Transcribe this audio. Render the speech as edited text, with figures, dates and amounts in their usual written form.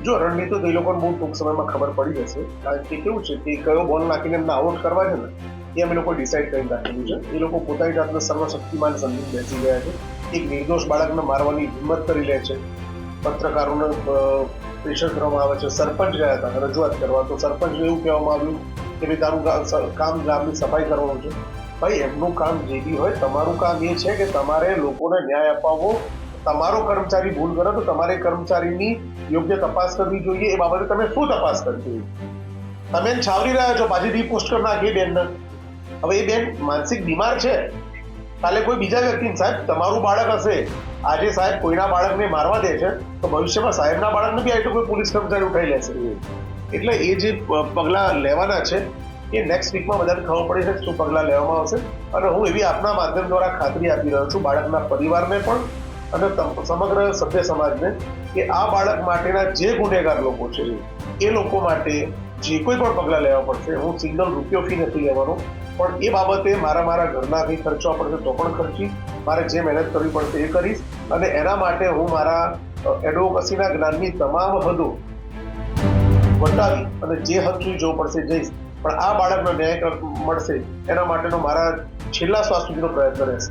જો રણનીતિ તો એ લોકોને બહુ ટૂંક સમયમાં ખબર પડી જશે, કારણ કે કેવું છે કે કયો બોલ નાખીને એમને આઉટ કરવા છે ને એ અમે લોકો ડિસાઇડ કરી રાખેલું છે. એ લોકો પોતાની જાતને સર્વશક્તિમાન સમજીને બેસી ગયા છે. એક નિર્દોષ બાળકને મારવાની હિંમત કરી લે છે. પત્રકારોને પ્રેશર કરવામાં આવે છે. સરપંચ ગયા હતા રજૂઆત કરવા, તો સરપંચને એવું કહેવામાં આવ્યું કે ભાઈ તારું કામ ગામની સફાઈ કરવાનું છે. ભાઈ એમનું કામ જે બી હોય, તમારું કામ એ છે કે તમારે લોકોને ન્યાય અપાવવો. તમારો કર્મચારી ભૂલ કરે તો તમારે કર્મચારીની યોગ્ય તપાસ કરવી જોઈએ. એ બાબતે તમે શું તપાસ કરવી? તમે છાવરી રહ્યા છો, પાછી રિપોસ્ટ કરી નાખી બેનને. હવે એ બેન માનસિક બીમાર છે, કાલે કોઈ બીજા વ્યક્તિ, સાહેબ તમારું બાળક હશે, આજે સાહેબ કોઈના બાળકને મારવા દે છે તો ભવિષ્યમાં સાહેબના બાળકને બી આવી તો કોઈ પોલીસ કર્મચારી ઉઠાઈ લેશે. એટલે એ જે પગલાં લેવાના છે એ નેક્સ્ટ વીકમાં બધાને ખબર પડી છે શું પગલાં લેવામાં આવશે. અને હું એવી આપના માધ્યમ દ્વારા ખાતરી આપી રહ્યો છું બાળકના પરિવારને પણ અને સમગ્ર સભ્ય સમાજને કે આ બાળક માટેના જે ગુનેગાર લોકો છે એ લોકો માટે જે કોઈ પણ પગલાં લેવા પડશે. હું સિંગલ રૂપિયો ફી નથી લેવાનો, પણ એ બાબતે મારા ઘરના કંઈ ખર્ચવા પડશે તો પણ ખર્ચી, મારે જે મહેનત કરવી પડશે એ કરીશ. અને એના માટે હું મારા એડવોકસીના જ્ઞાનની તમામ હદો વટાવી અને જે હદ સુધી જવું પડશે જઈશ. પણ આ બાળકનો ન્યાય મળશે એના માટેનો મારા છેલ્લા શ્વાસ સુધીનો પ્રયત્ન રહેશે.